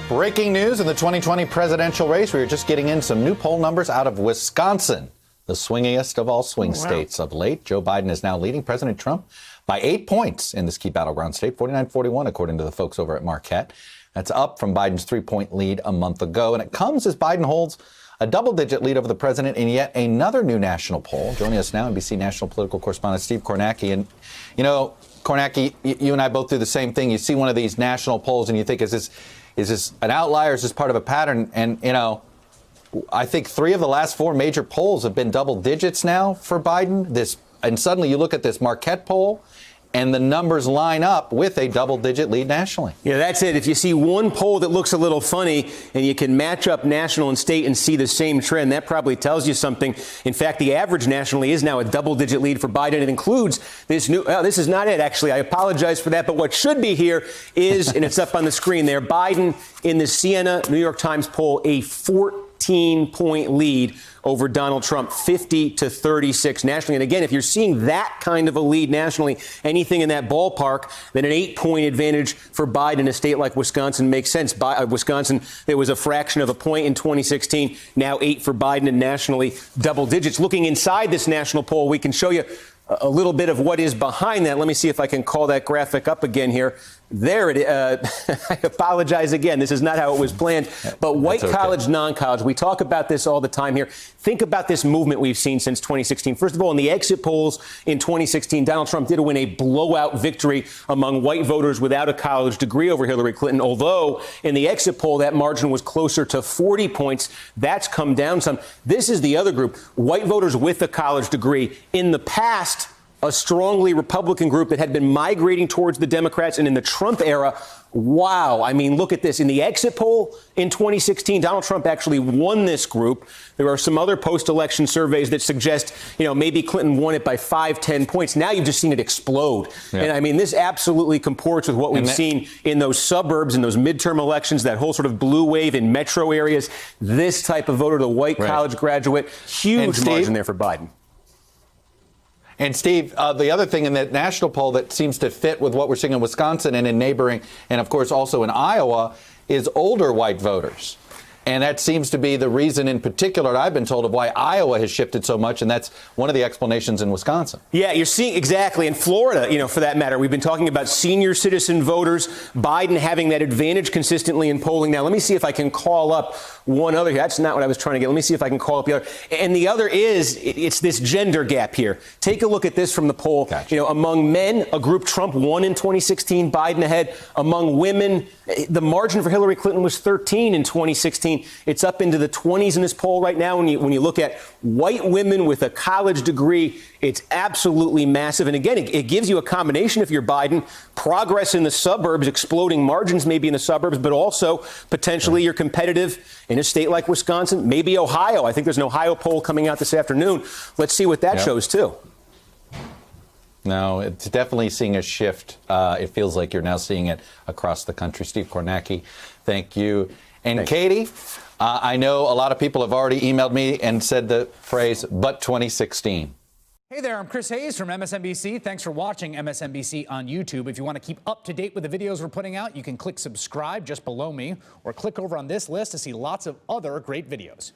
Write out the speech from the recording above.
Breaking news in the 2020 presidential race. We were just getting in some new poll numbers out of Wisconsin, the swingiest of all swing states of late. Joe Biden is now leading President Trump by 8 points in this key battleground state, 49-41, according to the folks over at Marquette. That's up from Biden's 3-point lead a month ago. And it comes as Biden holds a double-digit lead over the president in yet another new national poll. Joining us now, NBC national political correspondent Steve Kornacki. And, you know, Kornacki, you and I both do the same thing. You see one of these national polls and you think, is this an outlier? Is this part of a pattern? And, you know, I think 3 of the last 4 major polls have been double digits now for Biden. And suddenly you look at this Marquette poll, and the numbers line up with a double-digit lead nationally. Yeah, that's it. If you see one poll that looks a little funny and you can match up national and state and see the same trend, that probably tells you something. In fact, the average nationally is now a double-digit lead for Biden. It includes this new, this is not it, actually. I apologize for that. But what should be here is, and it's up on the screen there, Biden in the Siena New York Times poll, a 14-point lead over Donald Trump, 50-36 nationally. And again, if you're seeing that kind of a lead nationally, anything in that ballpark, then an 8-point advantage for Biden in a state like Wisconsin makes sense. Wisconsin, there was a fraction of a point in 2016, now 8 for Biden, and nationally double digits. Looking inside this national poll, we can show you a little bit of what is behind that. Let me see if I can call that graphic up again here. There it is. I apologize again. This is not how it was planned. But white college, non-college, we talk about this all the time here. Think about this movement we've seen since 2016. First of all, in the exit polls in 2016, Donald Trump did win a blowout victory among white voters without a college degree over Hillary Clinton. Although in the exit poll, that margin was closer to 40 points. That's come down some. This is the other group, white voters with a college degree. In the past, a strongly Republican group that had been migrating towards the Democrats. And in the Trump era, wow. I mean, look at this. In the exit poll in 2016, Donald Trump actually won this group. There are some other post-election surveys that suggest, you know, maybe Clinton won it by 5-10 points. Now you've just seen it explode. Yeah. And I mean, this absolutely comports with what we've seen in those suburbs, in those midterm elections, that whole sort of blue wave in metro areas. This type of voter, the white college graduate, huge margin there for Biden. And Steve, the other thing in that national poll that seems to fit with what we're seeing in Wisconsin and in neighboring, and of course also in Iowa, is older white voters. And that seems to be the reason in particular, I've been told, of why Iowa has shifted so much. And that's one of the explanations in Wisconsin. Yeah, you're seeing exactly. In Florida, you know, for that matter, we've been talking about senior citizen voters, Biden having that advantage consistently in polling. Now, let me see if I can call up one other. That's not what I was trying to get. Let me see if I can call up the other. And the other is, it's this gender gap here. Take a look at this from the poll. Gotcha. You know, among men, a group Trump won in 2016, Biden ahead. Among women, the margin for Hillary Clinton was 13 in 2016. It's up into the 20s in this poll right now. When you look at white women with a college degree, it's absolutely massive. And again, it gives you a combination, if you're Biden, progress in the suburbs, exploding margins maybe in the suburbs, but also potentially you're competitive in a state like Wisconsin, maybe Ohio. I think there's an Ohio poll coming out this afternoon. Let's see what that shows, too. No, it's definitely seeing a shift. It feels like you're now seeing it across the country. Steve Kornacki, thank you. And thanks. Katie, I know a lot of people have already emailed me and said the phrase, but 2016. Hey there, I'm Chris Hayes from MSNBC. Thanks for watching MSNBC on YouTube. If you want to keep up to date with the videos we're putting out, you can click subscribe just below me or click over on this list to see lots of other great videos.